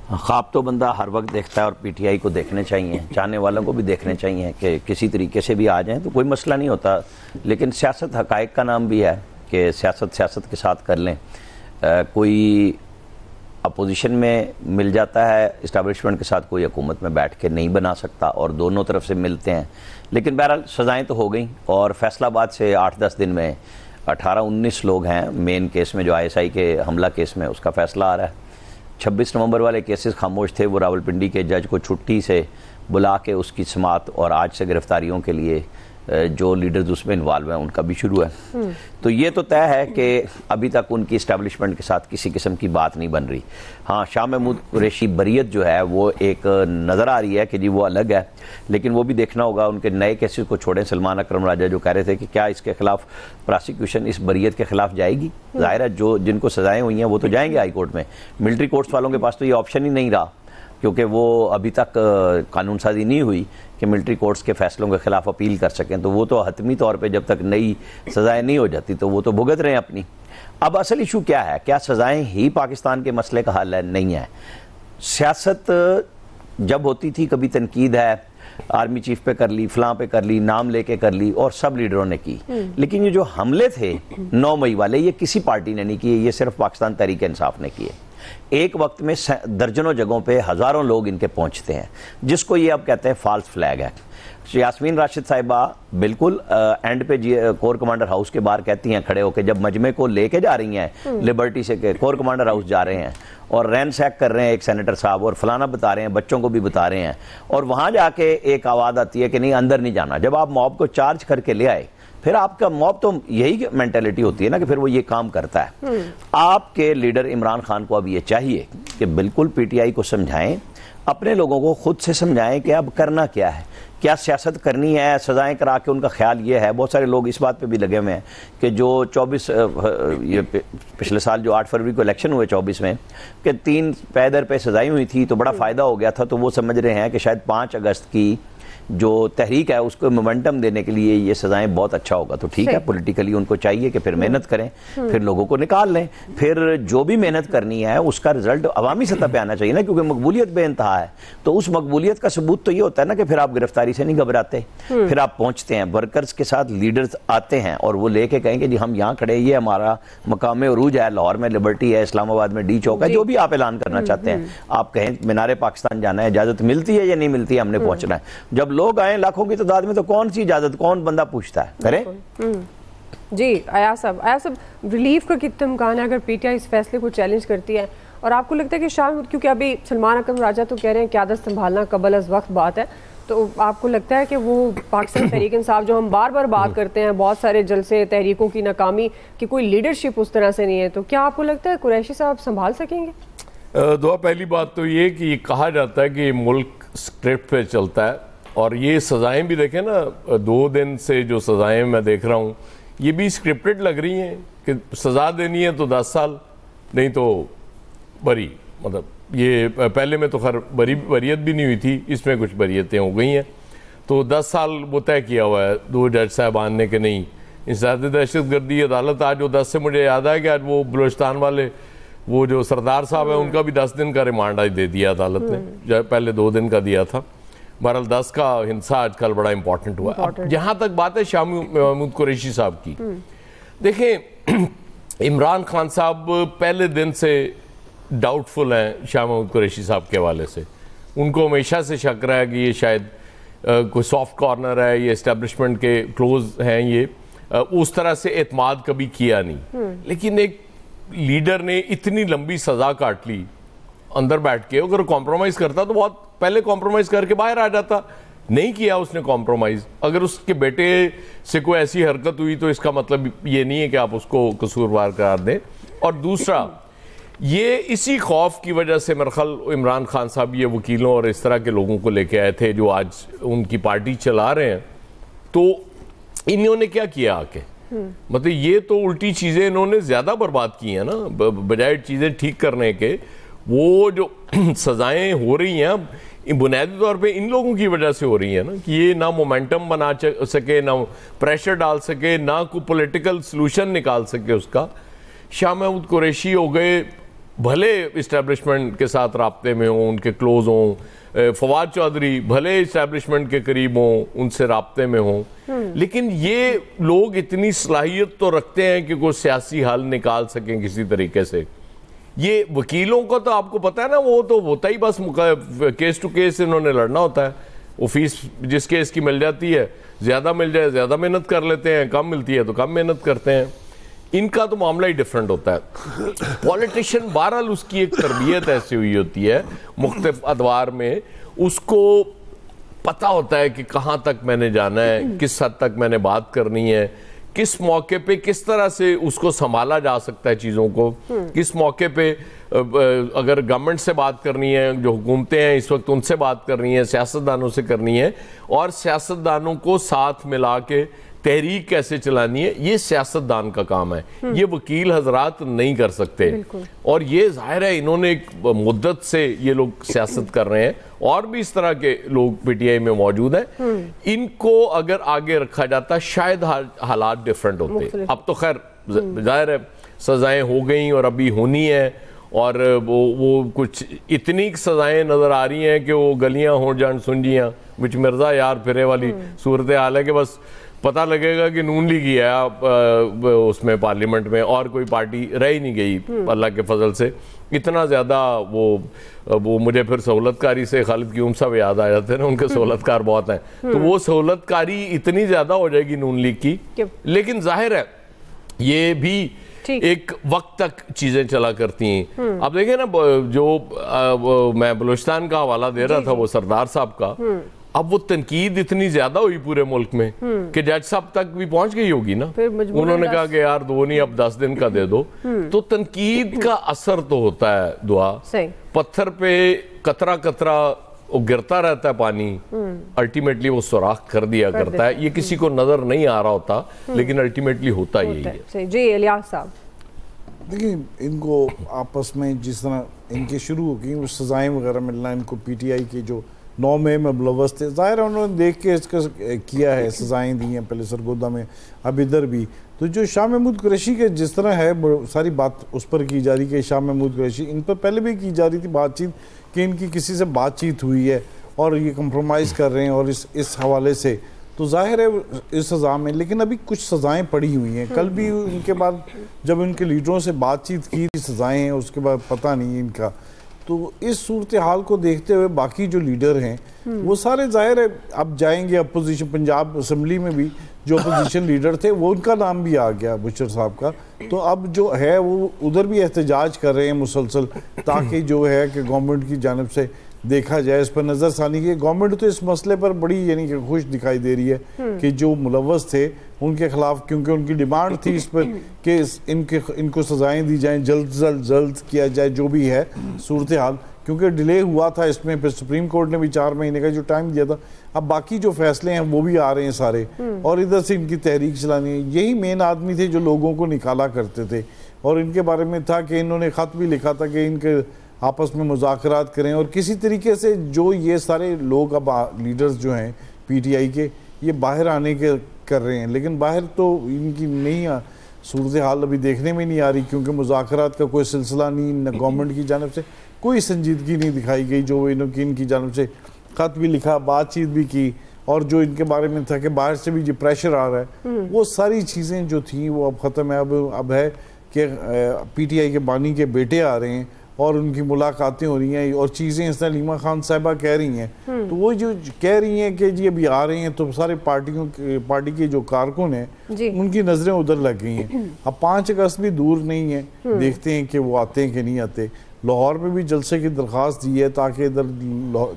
ख्वाब तो बंदा हर वक्त देखता है और पीटीआई को देखने चाहिए, चाहने वालों को भी देखने चाहिए कि किसी तरीके से भी आ जाएं तो कोई मसला नहीं होता। लेकिन सियासत हकायक का नाम भी है कि सियासत के साथ कर लें। कोई अपोजिशन में मिल जाता है इस्टेब्लिशमेंट के साथ, कोई हुकूमत में बैठ के नहीं बना सकता और दोनों तरफ से मिलते हैं। लेकिन बहरहाल सज़ाएँ तो हो गई और फैसलाबाद से 8-10 दिन में 18-19 लोग हैं मेन केस में, जो ISI के हमला केस में उसका फैसला आ रहा है। 26 नवंबर वाले केसेस खामोश थे, वो रावलपिंडी के जज को छुट्टी से बुला के उसकी समात और आज से गिरफ्तारियों के लिए जो लीडर्स उसमें इन्वॉल्व हैं उनका भी शुरू है। तो ये तो तय है कि अभी तक उनकी इस्टेब्लिशमेंट के साथ किसी किस्म की बात नहीं बन रही। हाँ, शाह महमूद कुरैशी बरीयत जो है वो एक नज़र आ रही है कि जी वो अलग है, लेकिन वो भी देखना होगा उनके नए केसेस को छोड़ें। सलमान अकरम राजा जो कह रहे थे कि क्या इसके खिलाफ प्रोसिक्यूशन इस बरीयत के खिलाफ जाएगी, जाहिर है जो जिनको सजाएं हुई हैं वो तो जाएंगे हाई कोर्ट में। मिलिट्री कोर्ट्स वालों के पास तो ये ऑप्शन ही नहीं रहा, क्योंकि वो अभी तक कानून साजी नहीं हुई कि मिलिट्री कोर्ट्स के फैसलों के खिलाफ अपील कर सकें। तो वो तो हतमी तौर पे जब तक नई सज़ाएं नहीं हो जाती तो वो तो भुगत रहे हैं अपनी। अब असल इशू क्या है? क्या सज़ाएं ही पाकिस्तान के मसले का हल है? नहीं है। सियासत जब होती थी, कभी तनकीद है आर्मी चीफ पे कर ली, फलां पे कर ली, नाम लेके कर ली और सब लीडरों ने की। लेकिन ये जो हमले थे 9 मई वाले, ये किसी पार्टी ने नहीं किए, ये सिर्फ पाकिस्तान तहरीक इंसाफ ने किए। एक वक्त में दर्जनों जगहों पे हज़ारों लोग इनके पहुंचते हैं, जिसको ये अब कहते हैं फॉल्स फ्लैग है। यास्मीन राशिद साहिबा बिल्कुल एंड पे कोर कमांडर हाउस के बाहर कहती हैं खड़े होकर, जब मजमे को लेके जा रही हैं लिबर्टी से के कोर कमांडर हाउस जा रहे हैं और रैनसैक कर रहे हैं एक सेनेटर साहब और फलाना बता रहे हैं, बच्चों को भी बता रहे हैं, और वहां जाके एक आवाज़ आती है कि नहीं अंदर नहीं जाना। जब आप मॉब को चार्ज करके ले आए, फिर आपका मॉब तो यही मेंटेलिटी होती है ना कि फिर वो ये काम करता है। आपके लीडर इमरान खान को अब ये चाहिए कि बिल्कुल पीटीआई को समझाएं, अपने लोगों को खुद से समझाएं कि अब करना क्या है, क्या सियासत करनी है, सजाएं करा के उनका ख्याल ये है। बहुत सारे लोग इस बात पे भी लगे हुए हैं कि जो 24 ये पिछले साल जो 8 फरवरी को इलेक्शन हुए 24 में कि 3 पैदर पे सजाई हुई थी तो बड़ा फ़ायदा हो गया था, तो वो समझ रहे हैं कि शायद 5 अगस्त की जो तहरीक है उसको मोमेंटम देने के लिए ये सजाएं बहुत अच्छा होगा। तो ठीक है, पॉलिटिकली उनको चाहिए कि फिर मेहनत करें, फिर लोगों को निकाल लें, फिर जो भी मेहनत करनी है उसका रिजल्ट अवामी सतह पे आना चाहिए ना, क्योंकि मकबूलियत बेइंतहा है। तो उस मकबूलियत का सबूत तो ये होता है ना कि फिर आप गिरफ्तारी से नहीं घबराते, फिर आप पहुंचते हैं, वर्कर्स के साथ लीडर्स आते हैं और वो लेके कहेंगे जी हम यहाँ खड़े, ये हमारा मकाम उरूज है, लाहौर में लिबर्टी है, इस्लामाबाद में डी चौक है, जो भी आप ऐलान करना चाहते हैं, आप कहें मीनारे पाकिस्तान जाना है, इजाजत मिलती है या नहीं मिलती है, हमने पहुंचना है। जब लोग आए लाखों की तादाद में तो कौन सी इजाजत, कौन बंदा पूछता है? करें जी। अयाज साहब रिलीफ का कितना इम्कान है अगर पीटीआई इस फैसले को चैलेंज करती है? और आपको लगता है कि शाह, क्योंकि अभी सलमान अकरम राजा तो कह रहे हैं क़यादत संभालना कबल अज़ वक्त बात है, तो आपको लगता है कि वो पाकिस्तान तहरीक इंसाफ जो हम बार बार बात करते हैं, बहुत सारे जलसे तहरीकों की नाकामी की कोई लीडरशिप उस तरह से नहीं है, तो क्या आपको लगता है कुरैशी साहब संभाल सकेंगे? दुआ, पहली बात तो ये कि ये कहा जाता है कि मुल्क स्क्रिप्ट पे चलता है, और ये सज़ाएं भी देखें ना, 2 दिन से जो सज़ाएं मैं देख रहा हूँ ये भी स्क्रिप्टेड लग रही हैं कि सज़ा देनी है तो 10 साल, नहीं तो बरी। मतलब ये पहले में तो खैर बरीयत भी नहीं हुई थी, इसमें कुछ बरीयतें हो गई हैं, तो 10 साल वो तय किया हुआ है 2 जज साहबान ने कि नहीं इंसदाद दहशतगर्दी अदालत। आज वो 10 से मुझे याद आया कि आज वो बलूचिस्तान वाले वो जो सरदार साहब है उनका भी 10 दिन का रिमांड आज दे दिया अदालत ने, पहले 2 दिन का दिया था। बहरहाल 10 का हिंसा आजकल बड़ा इंपॉर्टेंट हुआ है। जहाँ तक बात है शाह महमूद कुरैशी साहब की, देखें इमरान खान साहब पहले दिन से डाउटफुल हैं शाह महमूद कुरैशी साहब के हवाले से। उनको हमेशा से शक रहा है कि ये शायद कोई सॉफ्ट कॉर्नर है, ये इस्टेब्लिशमेंट के क्लोज हैं, ये उस तरह से एतमाद कभी किया नहीं। लेकिन एक लीडर ने इतनी लंबी सज़ा काट ली अंदर बैठ के, अगर कॉम्प्रोमाइज़ करता तो बहुत पहले कॉम्प्रोमाइज़ करके बाहर आ जाता, नहीं किया उसने कॉम्प्रोमाइज़। अगर उसके बेटे से कोई ऐसी हरकत हुई तो इसका मतलब ये नहीं है कि आप उसको कसूरवार करार दें। और दूसरा, ये इसी खौफ की वजह से मेरे ख्याल इमरान खान साहब ये वकीलों और इस तरह के लोगों को लेके आए थे जो आज उनकी पार्टी चला रहे हैं। तो इन्होंने क्या किया आके, मतलब ये तो उल्टी चीज़ें इन्होंने ज़्यादा बर्बाद की हैं ना, बजाय चीज़ें ठीक करने के। वो जो सज़ाएं हो रही हैं अब बुनियादी तौर पे इन लोगों की वजह से हो रही है ना, कि ये ना मोमेंटम बना सके, ना प्रेशर डाल सके, ना कोई पॉलिटिकल सलूशन निकाल सके उसका। शाह महमूद कुरैशी हो गए भले इस्टेब्लिशमेंट के साथ राब्ते में हों, उनके क्लोज हों, फवाद चौधरी भले इस्टेब्लिशमेंट के करीब हों, उनसे राब्ते में हों, लेकिन ये लोग इतनी सलाहियत तो रखते हैं कि कोई सियासी हल निकाल सकें किसी तरीके से। ये वकीलों को तो आपको पता है ना, वो तो होता ही बस केस टू केस इन्होंने लड़ना होता है। वो फीस जिस केस की मिल जाती है, ज़्यादा मिल जाए ज़्यादा मेहनत कर लेते हैं, कम मिलती है तो कम मेहनत करते हैं। इनका तो मामला ही डिफरेंट होता है। पॉलिटिशियन बहरहाल उसकी एक तरबियत ऐसी हुई होती है मुख्तलिफ अदवार में, उसको पता होता है कि कहाँ तक मैंने जाना है, किस हद तक मैंने बात करनी है, किस मौके पे किस तरह से उसको संभाला जा सकता है चीज़ों को, किस मौके पे अगर गवर्नमेंट से बात करनी है, जो हुकूमतें हैं इस वक्त उनसे बात करनी है, सियासतदानों से करनी है, और सियासतदानों को साथ मिला के तहरीक कैसे चलानी है, ये सियासतदान का काम है। ये वकील हजरात नहीं कर सकते। और ये जाहिर है इन्होंने एक मुद्दत से ये लोग सियासत कर रहे हैं, और भी इस तरह के लोग पीटीआई में मौजूद हैं। इनको अगर आगे रखा जाता शायद हालात डिफरेंट होते। अब तो खैर जाहिर है सजाएं हो गई और अभी होनी है, और वो कुछ इतनी सजाएं नजर आ रही हैं कि वो गलियां हो जान सुंजियां विच मिर्जा यार फिरे वाली सूरत हाल है कि बस पता लगेगा कि नून लीग ही है उसमें पार्लियामेंट में, और कोई पार्टी रह ही नहीं गई अल्लाह के फजल से। इतना ज़्यादा वो मुझे फिर सहूलतकारी से खालिद क्यूम साहब याद आ जाते हैं ना, उनके सहूलतकार बहुत हैं, तो वो सहूलतकारी इतनी ज़्यादा हो जाएगी नून लीग की। लेकिन जाहिर है ये भी एक वक्त तक चीजें चला करती हैं। अब देखें ना, जो मैं बलूचिस्तान का हवाला दे रहा था वो सरदार साहब का, अब वो तनकीद इतनी ज्यादा हुई पूरे मुल्क में कि जज साहब तक भी पहुंच गई होगी ना, उन्होंने कहा कि यार 2 नहीं अब 10 दिन का दे दो। तो तनकीद का असर तो होता है दुआ, पत्थर पे कतरा कतरा वो गिरता रहता है पानी, अल्टीमेटली वो सुराख कर दिया करता है। ये किसी को नजर नहीं आ रहा होता, लेकिन अल्टीमेटली होता यही है। जी इलियास साहब, देखिए इनको आपस में जिस तरह इनके शुरू हो गई सजाएं वगैरह मिलना, इनको पीटीआई के जो 9 मई में मुलव्वस थे, जाहिर है उन्होंने देख के इसका किया है, सजाएं दी हैं पहले सरगोदा में, अब इधर भी। तो जो शाह महमूद कुरैशी के जिस तरह है सारी बात उस पर की जा रही कि शाह महमूद कुरैशी, इन पर पहले भी की जा रही थी बातचीत कि इनकी किसी से बातचीत हुई है और ये कंप्रोमाइज़ कर रहे हैं, और इस हवाले से तो जाहिर है इस सज़ा में। लेकिन अभी कुछ सज़ाएं पड़ी हुई हैं, कल भी उनके बाद जब उनके लीडरों से बातचीत की थी सज़ाएँ हैं, उसके बाद पता नहीं इनका। तो इस सूरत हाल को देखते हुए बाकी जो लीडर हैं वो सारे जाहिर है अब जाएंगे अपोजिशन, पंजाब असम्बली में भी जो अपोजिशन लीडर थे वो उनका नाम भी आ गया बुशर साहब का। तो अब जो है वो उधर भी एहतजाज कर रहे हैं मुसलसल, ताकि जो है कि गवर्नमेंट की जानिब से देखा जाए, इस पर नज़रसानी की। गवर्नमेंट तो इस मसले पर बड़ी यानी कि खुश दिखाई दे रही है कि जो मुलव्वस थे उनके खिलाफ, क्योंकि उनकी डिमांड थी इस पर कि इनको सजाएं दी जाएं, जल्द किया जाए जो भी है सूरत हाल, क्योंकि डिले हुआ था इसमें। फिर सुप्रीम कोर्ट ने भी 4 महीने का जो टाइम दिया था, अब बाकी जो फैसले हैं वो भी आ रहे हैं सारे, और इधर से इनकी तहरीक चलानी है। यही मेन आदमी थे जो लोगों को निकाला करते थे, और इनके बारे में था कि इन्होंने ख़त भी लिखा था कि इनके आपस में मुज़ाकरात करें, और किसी तरीके से जो ये सारे लोग अब लीडर्स जो हैं पीटीआई के, ये बाहर आने के कर रहे हैं। लेकिन बाहर तो इनकी नहीं सूरत हाल अभी देखने में नहीं आ रही, क्योंकि मुज़ाकरात का कोई सिलसिला नहीं, न गवर्नमेंट की जानिब से कोई संजीदगी नहीं दिखाई गई। जो इनकी जानिब से ख़त भी लिखा, बातचीत भी की, और जो इनके बारे में था कि बाहर से भी जो प्रेशर आ रहा है, वो सारी चीज़ें जो थी वो अब ख़त्म है। अब है कि पीटीआई के बानी के बेटे आ रहे हैं और उनकी मुलाकातें हो रही हैं, और चीज़ें इस तरह लीमा खान साहिबा कह रही हैं, तो वो जो कह रही हैं कि जी अभी आ रहे हैं, तो सारे पार्टी के जो कारकुन हैं उनकी नज़रें उधर लग गई हैं। अब 5 अगस्त भी दूर नहीं है, देखते हैं कि वो आते हैं कि नहीं आते। लाहौर में भी जलसे की दरख्वास्त दी है ताकि इधर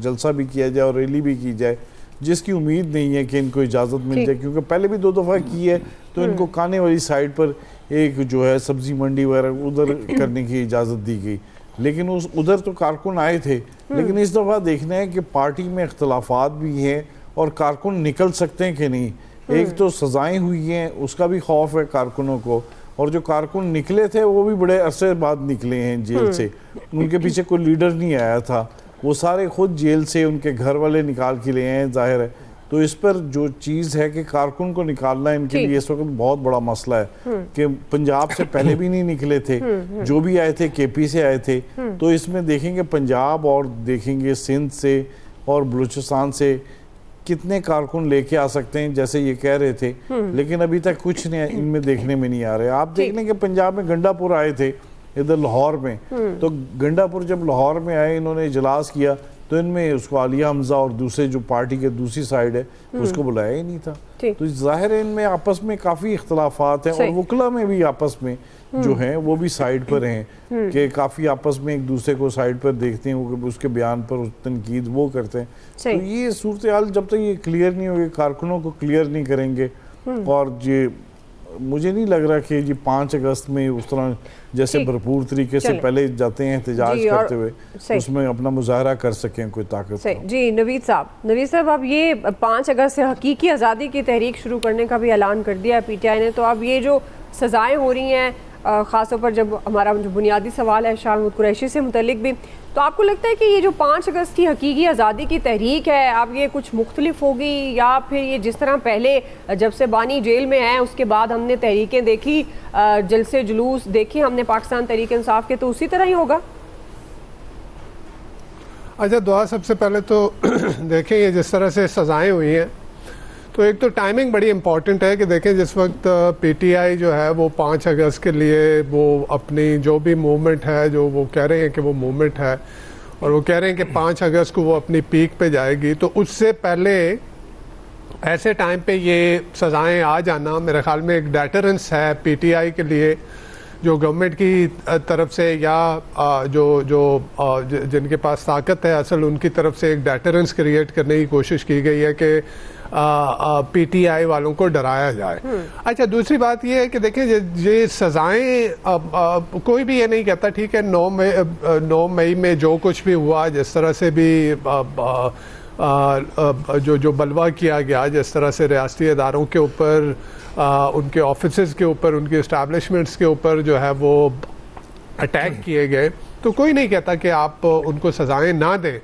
जलसा भी किया जाए और रैली भी की जाए, जिसकी उम्मीद नहीं है कि इनको इजाज़त मिल जाए, क्योंकि पहले भी 2 दफ़ा की है। तो इनको काने वाली साइड पर एक जो है सब्जी मंडी वगैरह उधर करने की इजाज़त दी गई, लेकिन उधर तो कारकुन आए थे। लेकिन इस दफ़ा देखना है कि पार्टी में इख्तलाफात भी हैं और कारकुन निकल सकते हैं कि नहीं। एक तो सजाएं हुई हैं, उसका भी खौफ है कारकुनों को, और जो कारकुन निकले थे वो भी बड़े अरसे बाद निकले हैं जेल से, उनके पीछे कोई लीडर नहीं आया था, वो सारे खुद जेल से उनके घर वाले निकाल के ले आए हैं। जाहिर है तो इस पर जो चीज़ है कि कारकुन को निकालना इनके लिए इस वक्त बहुत बड़ा मसला है कि पंजाब से पहले भी नहीं निकले थे, जो भी आए थे केपी से आए थे। तो इसमें देखेंगे पंजाब और देखेंगे सिंध से और बलूचिस्तान से कितने कारकुन लेके आ सकते हैं, जैसे ये कह रहे थे, लेकिन अभी तक कुछ नहीं इनमें देखने में नहीं आ रहे। आप देख लें कि पंजाब में गंडापुर आए थे इधर लाहौर में, तो गंडापुर जब लाहौर में आए इन्होंने इजलास किया तो इनमें उसको आलिया हमजा और दूसरे जो पार्टी के दूसरी साइड है उसको बुलाया ही नहीं था। तो जाहिर है इनमें आपस में काफ़ी इख्तलाफात हैं और वकला में भी आपस में जो हैं वो भी साइड पर हैं कि काफ़ी आपस में एक दूसरे को साइड पर देखते हैं, वो उसके बयान पर तनकीद वो करते हैं। तो ये सूरत हाल जब तक ये क्लियर नहीं होगी, कारकुनों को क्लियर नहीं करेंगे, और ये मुझे नहीं लग रहा कि जी 5 अगस्त में उस तरह जैसे भरपूर तरीके से पहले जाते हैं एहतजाज करते हुए उसमें अपना मुजाहरा कर सकें कोई ताकत। जी नवीद साहब, अब ये 5 अगस्त से हकीकी आज़ादी की तहरीक शुरू करने का भी ऐलान कर दिया है पीटीआई ने। तो अब ये जो सज़ाएं हो रही हैं, ख़ासतौर पर जब हमारा जो बुनियादी सवाल है शाह महमूद कुरैशी से मुतल्लिक भी, तो आपको लगता है कि ये जो 5 अगस्त की हकीकी आज़ादी की तहरीक है अब ये कुछ मुख्तलिफ होगी, या फिर ये जिस तरह पहले जब से बानी जेल में हैं उसके बाद हमने तहरीकें देखी, जलसे जुलूस देखे हमने पाकिस्तान तहरीक इंसाफ के, तो उसी तरह ही होगा? अच्छा दुआ, सबसे पहले तो देखें ये जिस तरह से सज़ाएँ हुई हैं, तो एक तो टाइमिंग बड़ी इम्पॉर्टेंट है कि देखें जिस वक्त पीटीआई जो है वो 5 अगस्त के लिए वो अपनी जो भी मूवमेंट है, जो वो कह रहे हैं कि वो मूवमेंट है और वो कह रहे हैं कि 5 अगस्त को वो अपनी पीक पे जाएगी, तो उससे पहले ऐसे टाइम पे ये सज़ाएं आ जाना मेरे ख्याल में एक डेटरेंस है पीटीआई के लिए, जो गवर्नमेंट की तरफ से या जिनके पास ताकत है असल उनकी तरफ से एक डेटरेंस क्रिएट करने की कोशिश की गई है कि पीटीआई वालों को डराया जाए। अच्छा, दूसरी बात ये है कि देखें ये सज़ाएं कोई भी ये नहीं कहता ठीक है 9 मई में जो कुछ भी हुआ, जिस तरह से भी जो बलवा किया गया, जिस तरह से रियासती इदारों के ऊपर, उनके ऑफिसेज के ऊपर, उनके इस्टेब्लिशमेंट्स के ऊपर जो है वो अटैक किए गए, तो कोई नहीं कहता कि आप उनको सज़ाएं ना दें,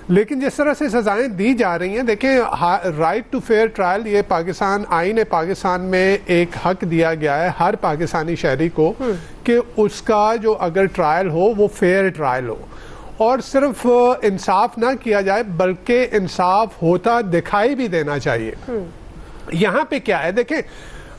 लेकिन जिस तरह से सज़ाएं दी जा रही हैं, देखें राइट टू फेयर ट्रायल ये पाकिस्तान आईन पाकिस्तान में एक हक दिया गया है हर पाकिस्तानी शहरी को कि उसका जो अगर ट्रायल हो वो फेयर ट्रायल हो, और सिर्फ इंसाफ ना किया जाए बल्कि इंसाफ होता दिखाई भी देना चाहिए। यहाँ पे क्या है, देखें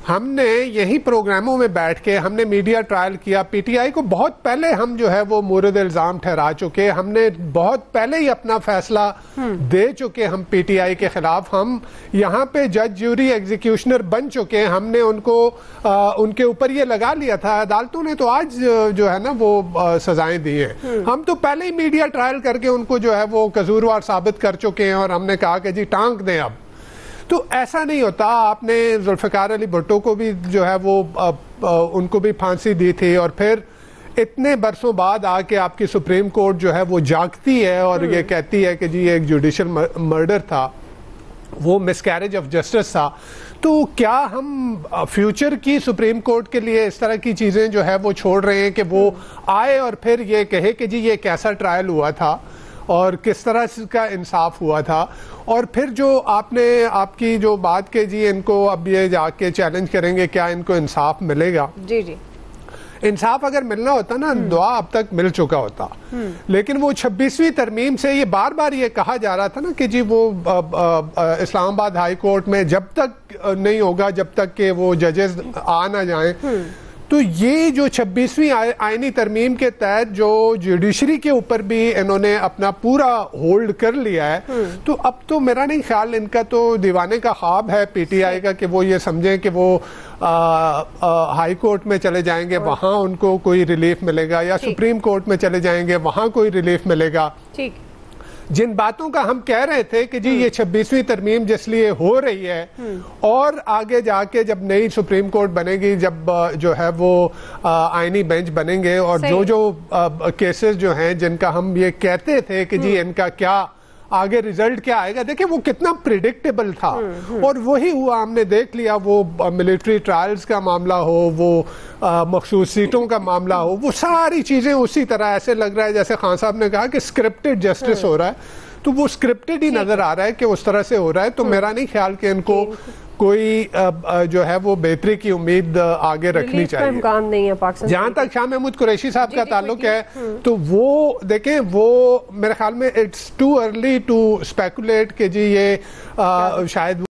हमने यही प्रोग्रामों में बैठ के हमने मीडिया ट्रायल किया, पीटीआई को बहुत पहले हम जो है वो मुर्द इल्ज़ाम ठहरा चुके, हमने बहुत पहले ही अपना फैसला दे चुके हम पीटीआई के खिलाफ, हम यहाँ पे जज ज्यूरी एग्जीक्यूशनर बन चुके, हमने उनको उनके ऊपर ये लगा लिया था, अदालतों ने तो आज जो है ना वो सजाएं दी हैं, हम तो पहले ही मीडिया ट्रायल करके उनको जो है वो कसूरवार साबित कर चुके हैं और हमने कहा कि जी टांग दें। अब तो ऐसा नहीं होता, आपने जुल्फ़िकार अली भुट्टो को भी जो है वो उनको भी फांसी दी थी और फिर इतने बरसों बाद आके आपकी सुप्रीम कोर्ट जो है वो जागती है और ये कहती है कि जी एक जुडिशल मर्डर था, वो मिसकैरेज ऑफ जस्टिस था। तो क्या हम फ्यूचर की सुप्रीम कोर्ट के लिए इस तरह की चीज़ें जो है वो छोड़ रहे हैं कि वो आए और फिर ये कहे कि जी ये कैसा ट्रायल हुआ था और किस तरह का इंसाफ हुआ था, और फिर जो आपने आपकी जो बात के जी इनको अब ये जाके चैलेंज करेंगे क्या इनको इंसाफ मिलेगा। जी जी, इंसाफ अगर मिलना होता ना दुआ अब तक मिल चुका होता, लेकिन वो 26वीं तरमीम से ये बार बार ये कहा जा रहा था ना कि जी वो इस्लामाबाद हाई कोर्ट में जब तक नहीं होगा जब तक कि वो जजेस आ ना जाएं, तो ये जो 26वीं आईनी तरमीम के तहत जो जुडिशरी के ऊपर भी इन्होंने अपना पूरा होल्ड कर लिया है, तो अब तो मेरा नहीं ख्याल इनका तो दीवाने का ख्वाब है पीटीआई का कि वो ये समझें कि वो हाई कोर्ट में चले जाएंगे वहां उनको कोई रिलीफ मिलेगा या सुप्रीम कोर्ट में चले जाएंगे वहां कोई रिलीफ मिलेगा। ठीक, जिन बातों का हम कह रहे थे कि जी ये 26वीं तरमीम जिस लिए हो रही है और आगे जाके जब नई सुप्रीम कोर्ट बनेगी, जब जो है वो आईनी बेंच बनेंगे और जो जो केसेस जो हैं जिनका हम ये कहते थे कि जी इनका क्या आगे रिजल्ट क्या आएगा, देखिए वो कितना प्रिडिक्टेबल था और वही हुआ, हमने देख लिया। वो मिलिट्री ट्रायल्स का मामला हो, वो मखसूस सीटों का मामला हो, वो सारी चीजें उसी तरह ऐसे लग रहा है जैसे खान साहब ने कहा कि स्क्रिप्टेड जस्टिस हो रहा है। तो वो स्क्रिप्टेड ही नजर आ रहा है कि उस तरह से हो रहा है। तो मेरा नहीं ख्याल कि इनको कोई जो है वो बेहतरी की उम्मीद आगे रखनी चाहिए। इम्कान नहीं है पाकिस्तान। जहां तक शाह महमूद कुरैशी साहब का ताल्लुक है तो वो देखें, वो मेरे ख्याल में it's too early to speculate कि जी ये शायद